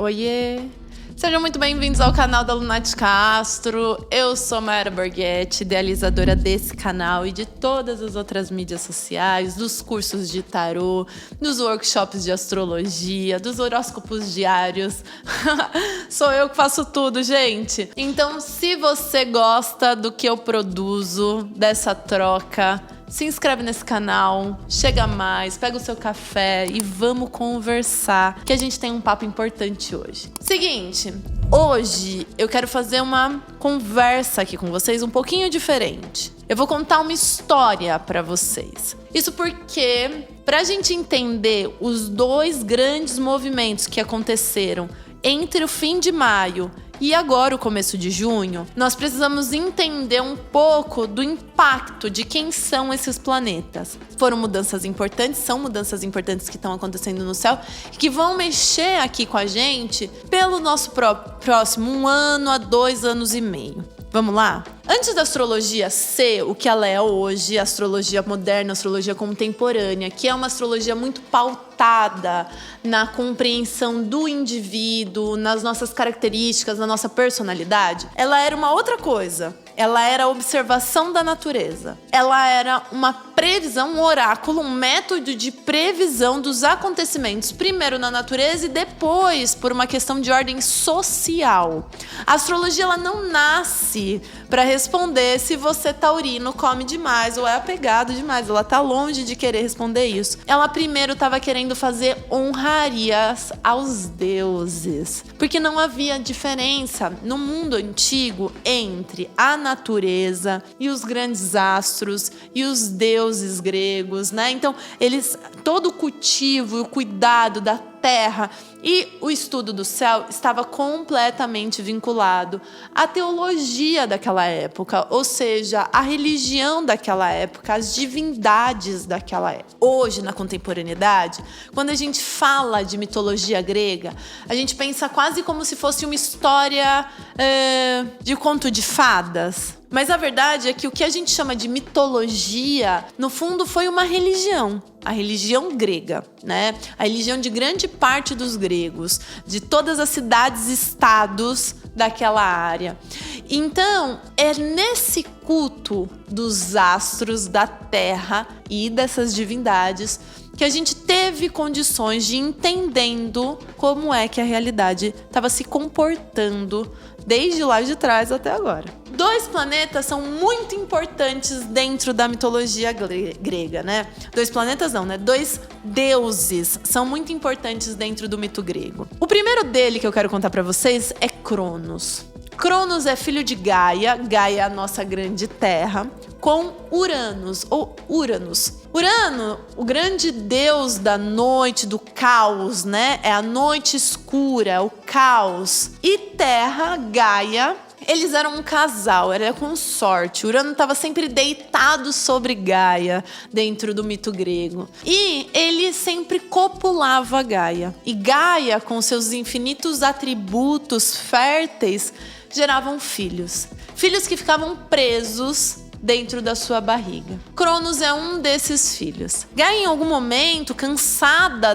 Oiê! Sejam muito bem-vindos ao canal da Lunati Castro. Eu sou Mayara Borghetti, idealizadora desse canal e de todas as outras mídias sociais, dos cursos de tarô, dos workshops de astrologia, dos horóscopos diários. Sou eu que faço tudo, gente. Então, se você gosta do que eu produzo, dessa troca, se inscreve nesse canal, chega mais, pega o seu café e vamos conversar, que a gente tem um papo importante hoje. Seguinte, hoje eu quero fazer uma conversa aqui com vocês um pouquinho diferente. Eu vou contar uma história pra vocês. Isso porque, pra gente entender os dois grandes movimentos que aconteceram entre o fim de maio e agora o começo de junho, nós precisamos entender um pouco do impacto de quem são esses planetas. Foram mudanças importantes, são mudanças importantes que estão acontecendo no céu e que vão mexer aqui com a gente pelo nosso próximo 1 ano a 2 anos e meio. Vamos lá? Antes da astrologia ser o que ela é hoje, a astrologia moderna, a astrologia contemporânea, que é uma astrologia muito pautada na compreensão do indivíduo, nas nossas características, na nossa personalidade, ela era uma outra coisa. Ela era a observação da natureza. Ela era uma previsão, um oráculo, um método de previsão dos acontecimentos, primeiro na natureza e depois por uma questão de ordem social. A astrologia ela não nasce para responder se você taurino come demais ou é apegado demais. Ela tá longe de querer responder isso. Ela primeiro estava querendo fazer honrarias aos deuses, porque não havia diferença no mundo antigo entre a natureza e os grandes astros e os deuses gregos, né? Então, todo o cultivo e o cuidado da terra e o estudo do céu estava completamente vinculado à teologia daquela época, ou seja, à religião daquela época, às divindades daquela época. Hoje, na contemporaneidade, quando a gente fala de mitologia grega, a gente pensa quase como se fosse uma história de conto de fadas. Mas a verdade é que o que a gente chama de mitologia, no fundo, foi uma religião. A religião grega, né? A religião de grande parte dos gregos, de todas as cidades-estados daquela área. Então, é nesse culto dos astros, da terra e dessas divindades que a gente teve condições de ir entendendo como é que a realidade estava se comportando desde lá de trás até agora. 2 planetas são muito importantes dentro da mitologia grega, né? 2 planetas não, né? 2 deuses são muito importantes dentro do mito grego. O primeiro dele que eu quero contar pra vocês é Cronos. Cronos é filho de Gaia, Gaia é a nossa grande terra, com Uranus, ou Uranus. Urano, o grande deus da noite, do caos, né? É a noite escura, o caos. E Terra, Gaia, eles eram um casal, era consorte. Urano estava sempre deitado sobre Gaia, dentro do mito grego. E ele sempre copulava Gaia. E Gaia, com seus infinitos atributos férteis, geravam filhos. Filhos que ficavam presos dentro da sua barriga. Cronos é um desses filhos. Gaia, em algum momento, cansada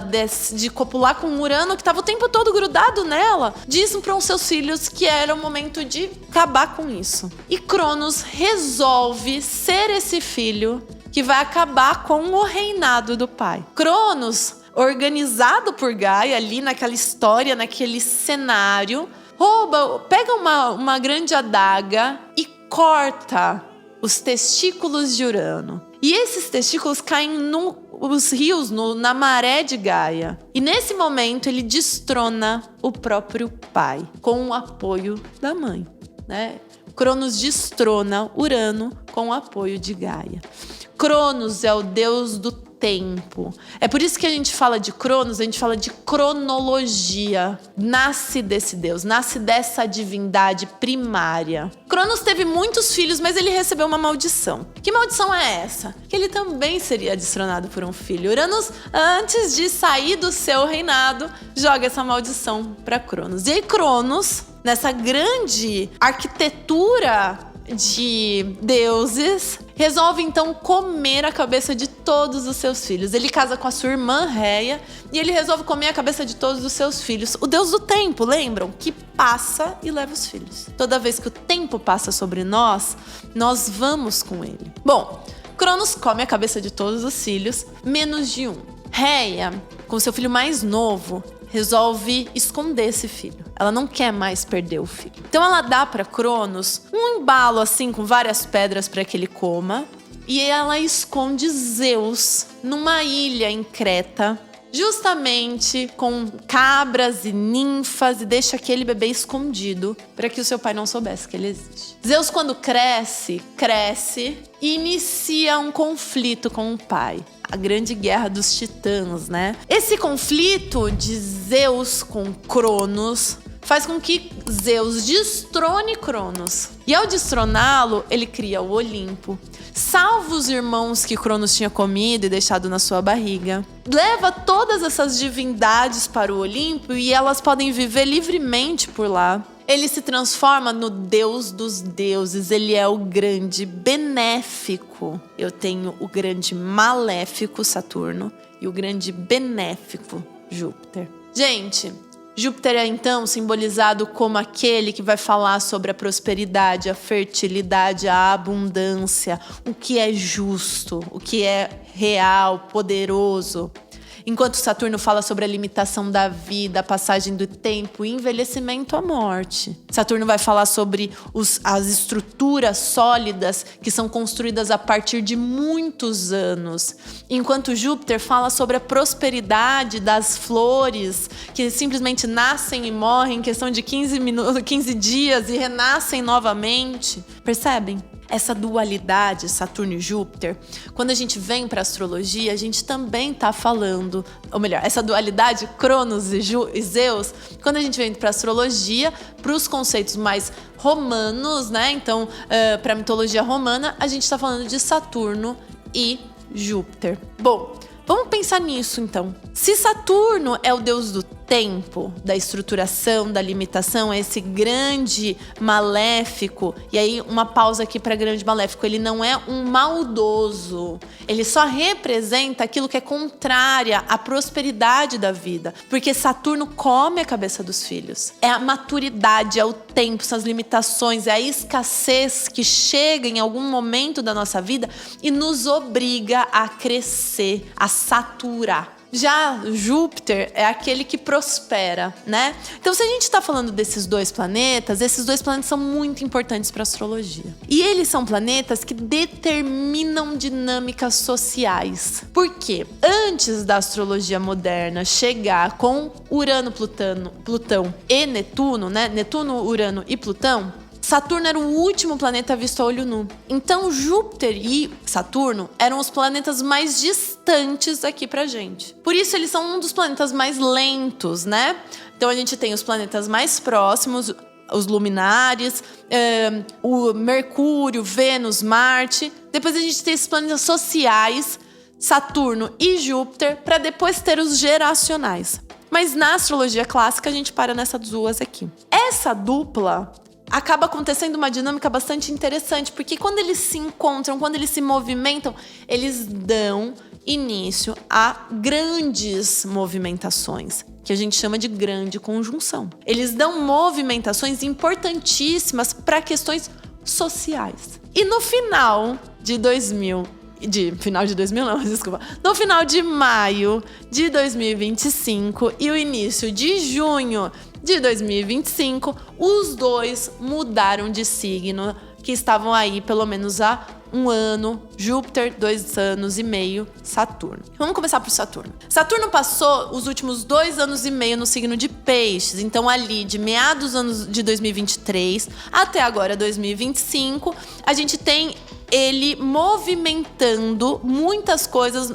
de copular com Urano, que estava o tempo todo grudado nela, diz para os seus filhos que era o momento de acabar com isso. E Cronos resolve ser esse filho que vai acabar com o reinado do pai. Cronos, organizado por Gaia ali naquela história, naquele cenário, pega uma grande adaga e corta os testículos de Urano. E esses testículos caem nos rios, na maré de Gaia. E nesse momento ele destrona o próprio pai, com o apoio da mãe, né? Cronos destrona Urano com o apoio de Gaia. Cronos é o deus do tempo. É por isso que a gente fala de Cronos, a gente fala de cronologia. Nasce desse deus, nasce dessa divindade primária. Cronos teve muitos filhos, mas ele recebeu uma maldição. Que maldição é essa? Que ele também seria destronado por um filho. Uranus, antes de sair do seu reinado, joga essa maldição para Cronos. E aí Cronos, nessa grande arquitetura de deuses, resolve então comer a cabeça de todos os seus filhos. Ele casa com a sua irmã Réia e ele resolve comer a cabeça de todos os seus filhos. O deus do tempo, lembram? Que passa e leva os filhos. Toda vez que o tempo passa sobre nós, nós vamos com ele. Bom, Cronos come a cabeça de todos os filhos, menos de um. Réia, com seu filho mais novo, resolve esconder esse filho. Ela não quer mais perder o filho. Então ela dá para Cronos um embalo assim com várias pedras para que ele coma, e ela esconde Zeus numa ilha em Creta, justamente com cabras e ninfas, e deixa aquele bebê escondido para que o seu pai não soubesse que ele existe. Zeus, quando cresce e inicia um conflito com o pai. A grande guerra dos titãs, né? Esse conflito de Zeus com Cronos faz com que Zeus destrone Cronos. E ao destroná-lo, ele cria o Olimpo, salva os irmãos que Cronos tinha comido e deixado na sua barriga, leva todas essas divindades para o Olimpo e elas podem viver livremente por lá. Ele se transforma no deus dos deuses, ele é o grande benéfico. Eu tenho o grande maléfico, Saturno, e o grande benéfico, Júpiter. Gente, Júpiter é então simbolizado como aquele que vai falar sobre a prosperidade, a fertilidade, a abundância, o que é justo, o que é real, poderoso. Enquanto Saturno fala sobre a limitação da vida, a passagem do tempo, o envelhecimento, a morte. Saturno vai falar sobre as estruturas sólidas que são construídas a partir de muitos anos. Enquanto Júpiter fala sobre a prosperidade das flores, que simplesmente nascem e morrem em questão de 15 dias e renascem novamente. Percebem? Essa dualidade, Saturno e Júpiter, quando a gente vem para a astrologia, a gente também está falando, ou melhor, essa dualidade, Cronos e Zeus, quando a gente vem para a astrologia, para os conceitos mais romanos, né? Então, para a mitologia romana, a gente está falando de Saturno e Júpiter. Bom, vamos pensar nisso então. Se Saturno é o deus do tempo, da estruturação, da limitação, é esse grande maléfico, e aí uma pausa aqui para grande maléfico, ele não é um maldoso, ele só representa aquilo que é contrária à prosperidade da vida, porque Saturno come a cabeça dos filhos. É a maturidade, é o tempo, são as limitações, é a escassez que chega em algum momento da nossa vida e nos obriga a crescer, a saturar. Já Júpiter é aquele que prospera, né? Então, se a gente está falando desses dois planetas, esses dois planetas são muito importantes para a astrologia. E eles são planetas que determinam dinâmicas sociais. Por quê? Antes da astrologia moderna chegar com Urano, Plutão e Netuno, né? Netuno, Urano e Plutão, Saturno era o último planeta visto a olho nu. Então, Júpiter e Saturno eram os planetas mais distantes aqui pra gente. Por isso, eles são um dos planetas mais lentos, né? Então, a gente tem os planetas mais próximos, os luminares, o Mercúrio, Vênus, Marte. Depois, a gente tem esses planetas sociais, Saturno e Júpiter, para depois ter os geracionais. Mas na astrologia clássica, a gente para nessas duas aqui. Essa dupla acaba acontecendo uma dinâmica bastante interessante, porque quando eles se encontram, quando eles se movimentam, eles dão início a grandes movimentações, que a gente chama de grande conjunção. Eles dão movimentações importantíssimas para questões sociais. E no final de no final de maio de 2025 e o início de junho de 2025, os dois mudaram de signo, que estavam aí pelo menos há um ano, Júpiter, 2 anos e meio, Saturno. Vamos começar por Saturno. Saturno passou os últimos 2 anos e meio no signo de Peixes, então ali de meados dos anos de 2023 até agora 2025, a gente tem ele movimentando muitas coisas,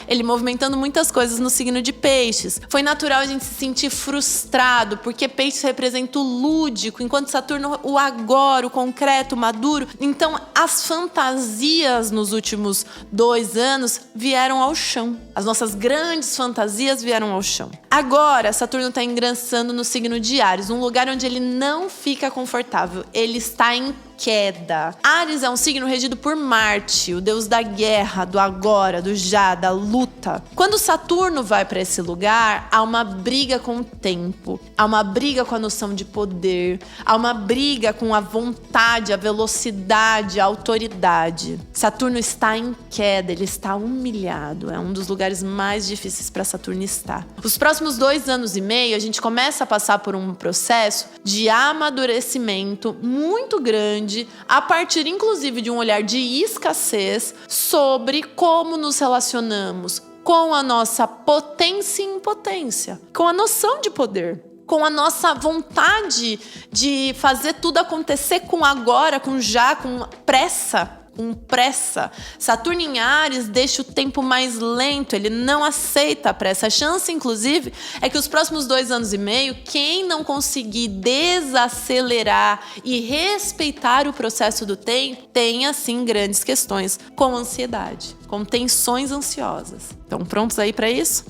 ele movimentando muitas coisas no signo de Peixes. Foi natural a gente se sentir frustrado, porque Peixes representa o lúdico, enquanto Saturno o agora, o concreto, o maduro. Então, as fantasias nos últimos 2 anos vieram ao chão. As nossas grandes fantasias vieram ao chão. Agora, Saturno está ingressando no signo de Áries, um lugar onde ele não fica confortável. Ele está em queda. Áries é um signo regido por Marte, o deus da guerra, do agora, do já, da luta. Quando Saturno vai para esse lugar, há uma briga com o tempo, há uma briga com a noção de poder, há uma briga com a vontade, a velocidade, a autoridade. Saturno está em queda, ele está humilhado. É um dos lugares mais difíceis para Saturno estar. Os próximos 2 anos e meio, a gente começa a passar por um processo de amadurecimento muito grande, a partir inclusive de um olhar de escassez sobre como nos relacionamos com a nossa potência e impotência, com a noção de poder, com a nossa vontade de fazer tudo acontecer com agora, com já, com pressa. Saturno em Áries deixa o tempo mais lento, ele não aceita a pressa. A chance, inclusive, é que os próximos 2 anos e meio, quem não conseguir desacelerar e respeitar o processo do tempo, tenha, sim, grandes questões com ansiedade, com tensões ansiosas. Estão prontos aí para isso?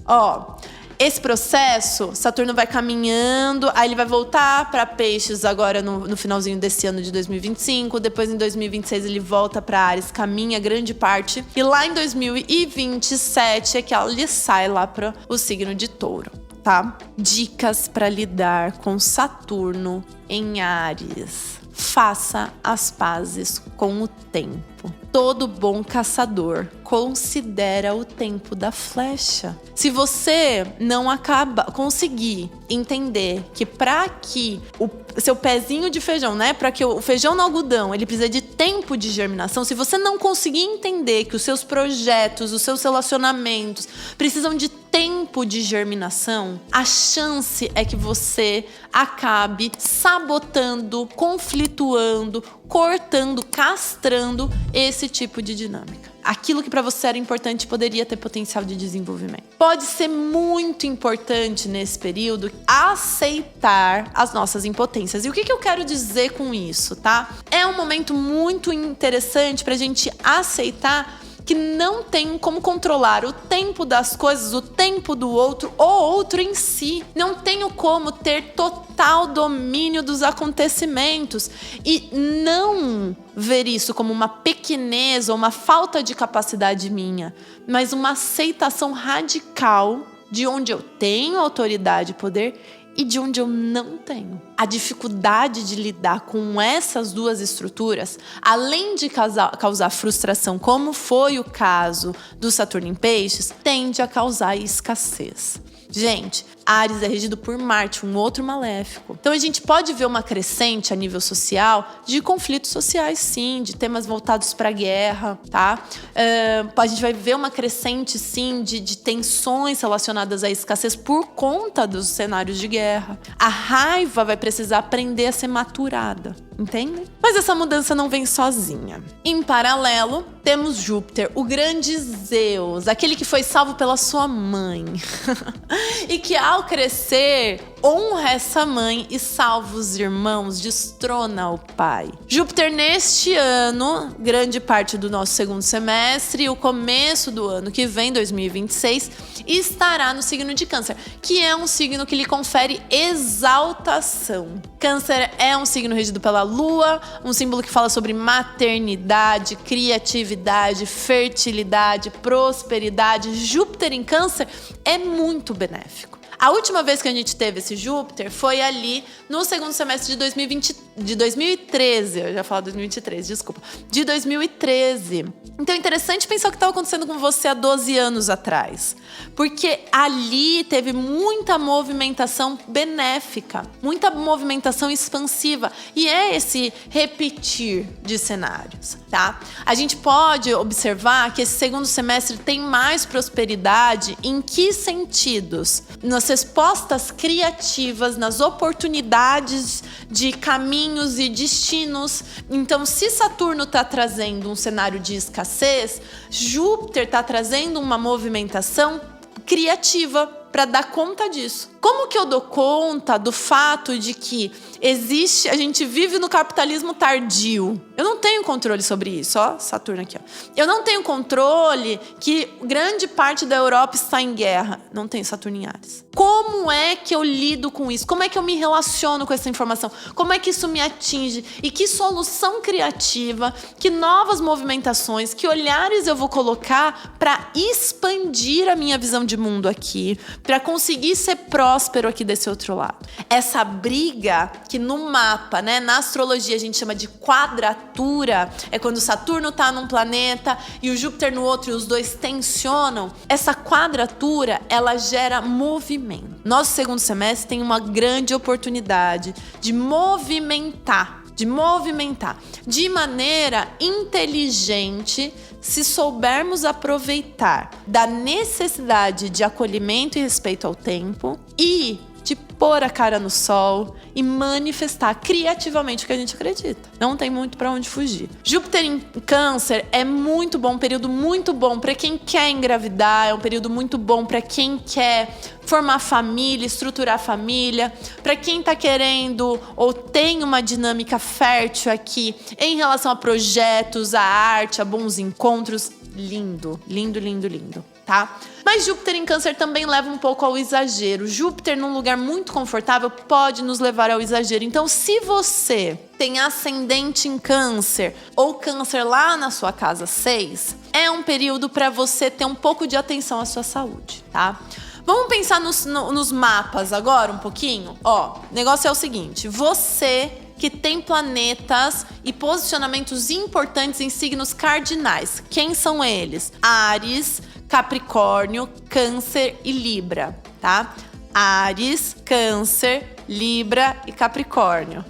Esse processo, Saturno vai caminhando, aí ele vai voltar para Peixes agora no finalzinho desse ano de 2025, depois em 2026 ele volta para Áries, caminha grande parte, e lá em 2027 é que ele sai lá para o signo de Touro, tá? Dicas para lidar com Saturno em Áries. Faça as pazes com o tempo. Todo bom caçador considera o tempo da flecha. Se você não conseguir entender que para que o seu pezinho de feijão, né, para que o feijão no algodão, ele precisa de tempo de germinação, se você não conseguir entender que os seus projetos, os seus relacionamentos precisam de tempo de germinação, a chance é que você acabe sabotando, conflituando, cortando, castrando esse tipo de dinâmica. Aquilo que para você era importante poderia ter potencial de desenvolvimento. Pode ser muito importante nesse período aceitar as nossas impotências. E o que eu quero dizer com isso, tá? É um momento muito interessante para a gente aceitar que não tem como controlar o tempo das coisas, o tempo do outro ou outro em si. Não tenho como ter total domínio dos acontecimentos e não ver isso como uma pequenez ou uma falta de capacidade minha, mas uma aceitação radical de onde eu tenho autoridade e poder e de onde eu não tenho. A dificuldade de lidar com essas duas estruturas, além de causar frustração, como foi o caso do Saturno em Peixes, tende a causar escassez. Gente, Áries é regido por Marte, um outro maléfico. Então a gente pode ver uma crescente a nível social de conflitos sociais, sim, de temas voltados para a guerra, tá? A gente vai ver uma crescente, sim, de tensões relacionadas à escassez por conta dos cenários de guerra. A raiva vai precisar aprender a ser maturada, entende? Mas essa mudança não vem sozinha. Em paralelo, temos Júpiter, o grande Zeus, aquele que foi salvo pela sua mãe. E que ao crescer, honra essa mãe e salva os irmãos, destrona o pai. Júpiter neste ano, grande parte do nosso segundo semestre e o começo do ano que vem, 2026, estará no signo de Câncer, que é um signo que lhe confere exaltação. Câncer é um signo regido pela Lua, um símbolo que fala sobre maternidade, criatividade, fertilidade, prosperidade. Júpiter em Câncer é muito benéfico. A última vez que a gente teve esse Júpiter foi ali no segundo semestre de 2013. Eu já falo 2023, desculpa. De 2013. Então é interessante pensar o que estava acontecendo com você há 12 anos atrás. Porque ali teve muita movimentação benéfica, muita movimentação expansiva. E é esse repetir de cenários, tá? A gente pode observar que esse segundo semestre tem mais prosperidade em que sentidos? Nas respostas criativas, nas oportunidades de caminhos e destinos. Então, se Saturno está trazendo um cenário de escassez, Júpiter está trazendo uma movimentação criativa para dar conta disso. Como que eu dou conta do fato de que a gente vive no capitalismo tardio? Eu não tenho controle sobre isso, ó, Saturno aqui, ó. Eu não tenho controle que grande parte da Europa está em guerra. Não tenho Saturno em Áries. Como é que eu lido com isso? Como é que eu me relaciono com essa informação? Como é que isso me atinge? E que solução criativa, que novas movimentações, que olhares eu vou colocar para expandir a minha visão de mundo aqui, para conseguir ser próspero aqui desse outro lado. Essa briga que no mapa, né, na astrologia a gente chama de quadratura, é quando Saturno tá num planeta e o Júpiter no outro e os dois tensionam. Essa quadratura, ela gera movimento. Nosso segundo semestre tem uma grande oportunidade de movimentar de maneira inteligente, se soubermos aproveitar da necessidade de acolhimento e respeito ao tempo e de pôr a cara no sol e manifestar criativamente o que a gente acredita. Não tem muito para onde fugir. Júpiter em Câncer é muito bom, um período muito bom para quem quer engravidar, é um período muito bom para quem quer formar família, estruturar família, para quem tá querendo ou tem uma dinâmica fértil aqui em relação a projetos, a arte, a bons encontros. Lindo, lindo, lindo, lindo, tá? Mas Júpiter em Câncer também leva um pouco ao exagero. Júpiter num lugar muito confortável pode nos levar ao exagero. Então, se você tem ascendente em Câncer ou Câncer lá na sua casa 6, é um período para você ter um pouco de atenção à sua saúde, tá? Vamos pensar nos mapas agora um pouquinho? Ó, o negócio é o seguinte, você que tem planetas e posicionamentos importantes em signos cardinais. Quem são eles? Áries, Capricórnio, Câncer e Libra, tá? Áries, Câncer, Libra e Capricórnio.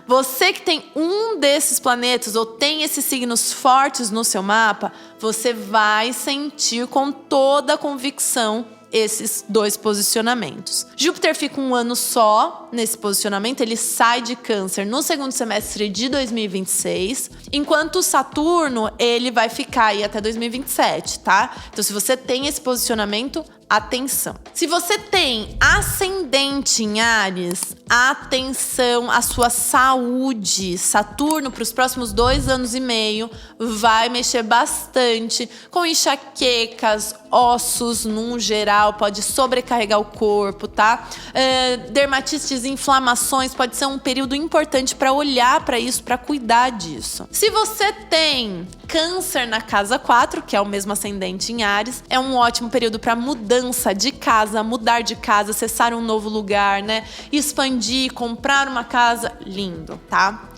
Você que tem um desses planetas ou tem esses signos fortes no seu mapa, você vai sentir com toda a convicção esses dois posicionamentos. Júpiter fica um ano só nesse posicionamento, ele sai de Câncer no segundo semestre de 2026, enquanto Saturno, ele vai ficar aí até 2027, tá? Então, se você tem esse posicionamento, atenção. Se você tem ascendente em Áries, atenção à sua saúde. Saturno, para os próximos 2 anos e meio, vai mexer bastante com enxaquecas, ossos num geral, pode sobrecarregar o corpo, tá? Dermatites, inflamações, pode ser um período importante para olhar para isso, para cuidar disso. Se você tem Câncer na casa 4, que é o mesmo ascendente em Áries, é um ótimo período para mudança de casa, mudar de casa, acessar um novo lugar, né? Expandir, comprar uma casa, lindo, tá?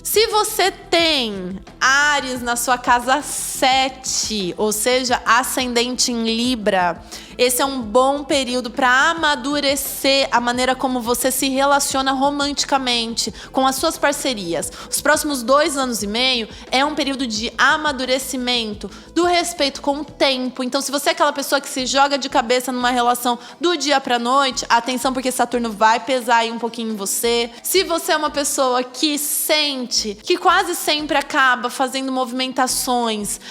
Se você tem Áries na sua casa 7, ou seja, ascendente em Libra, esse é um bom período para amadurecer a maneira como você se relaciona romanticamente com as suas parcerias. Os próximos 2 anos e meio é um período de amadurecimento, do respeito com o tempo. Então, se você é aquela pessoa que se joga de cabeça numa relação do dia pra noite, atenção porque Saturno vai pesar aí um pouquinho em você. Se você é uma pessoa que sente que quase sempre acaba fazendo movimentações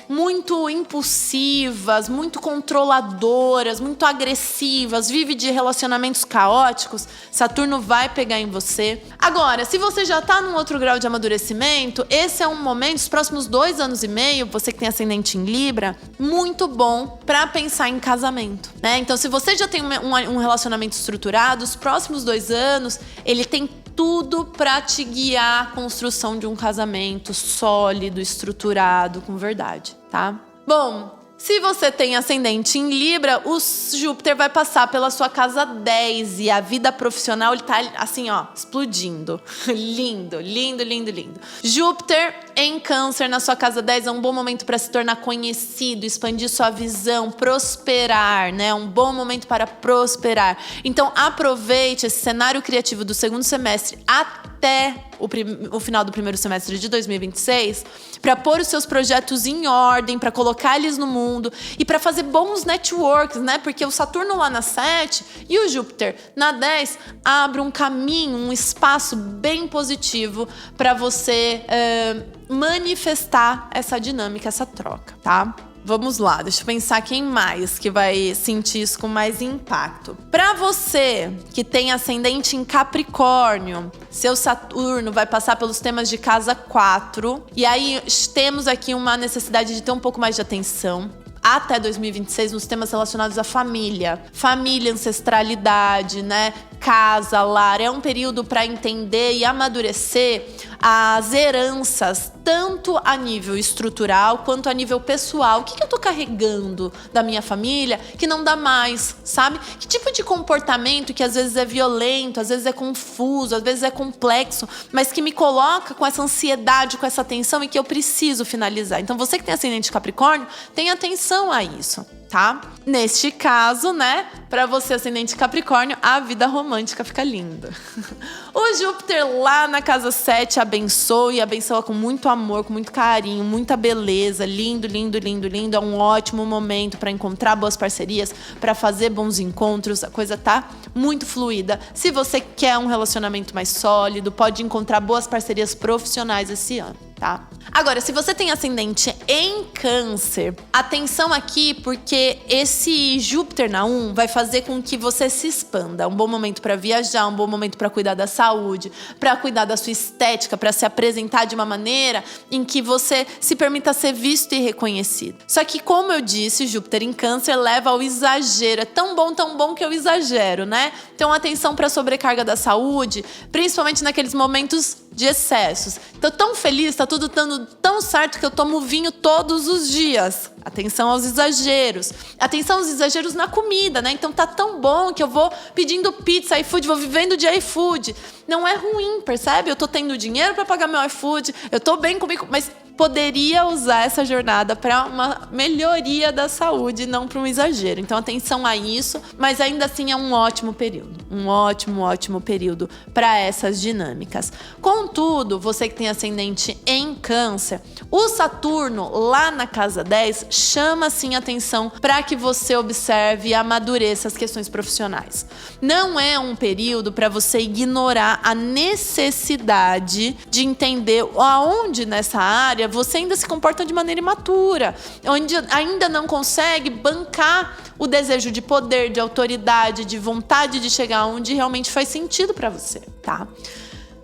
muito impulsivas, muito controladoras, muito agressivas, vive de relacionamentos caóticos, Saturno vai pegar em você. Agora, se você já tá num outro grau de amadurecimento, esse é um momento, os próximos 2 anos e meio, você que tem ascendente em Libra, muito bom pra pensar em casamento, né? Então, se você já tem um relacionamento estruturado, os próximos 2 anos, ele tem tudo para te guiar à construção de um casamento sólido, estruturado, com verdade, tá? Bom, se você tem ascendente em Libra, o Júpiter vai passar pela sua casa 10 e a vida profissional, ele tá assim, ó, explodindo. Lindo, lindo, lindo, lindo. Júpiter em Câncer na sua casa 10 é um bom momento para se tornar conhecido, expandir sua visão, prosperar, né? Um bom momento para prosperar. Então, aproveite esse cenário criativo do segundo semestre até o final do primeiro semestre de 2026 para pôr os seus projetos em ordem, para colocar eles no mundo e para fazer bons networks, né? Porque o Saturno lá na 7 e o Júpiter na 10 abre um caminho, um espaço bem positivo para você manifestar essa dinâmica, essa troca, tá? Vamos lá, deixa eu pensar quem mais que vai sentir isso com mais impacto. Para você que tem ascendente em Capricórnio, seu Saturno vai passar pelos temas de casa 4. E aí temos aqui uma necessidade de ter um pouco mais de atenção até 2026 nos temas relacionados à família. Família, ancestralidade, né? Casa, lar. É um período para entender e amadurecer as heranças, tanto a nível estrutural quanto a nível pessoal. O que eu tô carregando da minha família que não dá mais, sabe? Que tipo de comportamento que às vezes é violento, às vezes é confuso, às vezes é complexo, mas que me coloca com essa ansiedade, com essa tensão e que eu preciso finalizar. Então você que tem ascendente Capricórnio, tenha atenção a isso, tá? Neste caso, né, para você ascendente Capricórnio, a vida romântica fica linda. O Júpiter lá na casa 7 abençoa e abençoa com muito amor, com muito carinho, muita beleza, lindo, lindo, lindo, lindo. É um ótimo momento para encontrar boas parcerias, para fazer bons encontros. A coisa tá muito fluida. Se você quer um relacionamento mais sólido, pode encontrar boas parcerias profissionais esse ano, tá? Agora, se você tem ascendente em Câncer, atenção aqui, porque esse Júpiter na 1 vai fazer com que você se expanda. Um bom momento para viajar, um bom momento para cuidar da saúde, para cuidar da sua estética, para se apresentar de uma maneira em que você se permita ser visto e reconhecido. Só que, como eu disse, Júpiter em Câncer leva ao exagero. É tão bom que eu exagero, né? Então, atenção para a sobrecarga da saúde, principalmente naqueles momentos de excessos. Tô tão feliz, tá tudo dando tão certo que eu tomo vinho todos os dias. Atenção aos exageros. Atenção aos exageros na comida, né? Então tá tão bom que eu vou pedindo pizza, iFood, vou vivendo de iFood. Não é ruim, percebe? Eu tô tendo dinheiro para pagar meu iFood, eu tô bem comigo, mas poderia usar essa jornada para uma melhoria da saúde, não para um exagero. Então, atenção a isso, mas ainda assim é um ótimo período. Um ótimo período para essas dinâmicas. Contudo, você que tem ascendente em Câncer, o Saturno lá na casa 10 chama sim atenção para que você observe e amadureça as questões profissionais. Não é um período para você ignorar a necessidade de entender aonde nessa área você ainda se comporta de maneira imatura, onde ainda não consegue bancar o desejo de poder, de autoridade, de vontade de chegar onde realmente faz sentido para você, tá?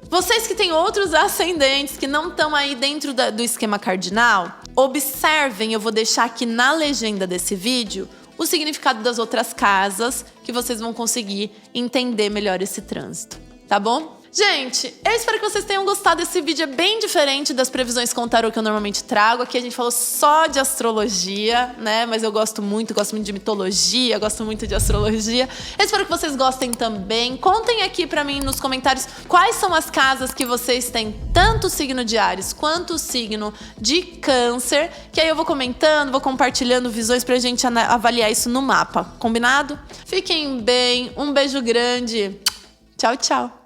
Vocês que têm outros ascendentes que não estão aí dentro do esquema cardinal, observem, eu vou deixar aqui na legenda desse vídeo o significado das outras casas, que vocês vão conseguir entender melhor esse trânsito, tá bom? Gente, eu espero que vocês tenham gostado. Esse vídeo é bem diferente das previsões com tarô que eu normalmente trago. Aqui a gente falou só de astrologia, né? Mas eu gosto muito de mitologia, gosto muito de astrologia. Eu espero que vocês gostem também. Contem aqui pra mim nos comentários quais são as casas que vocês têm, tanto o signo de Áries quanto o signo de Câncer, que aí eu vou comentando, vou compartilhando visões pra gente avaliar isso no mapa. Combinado? Fiquem bem, um beijo grande. Tchau, tchau.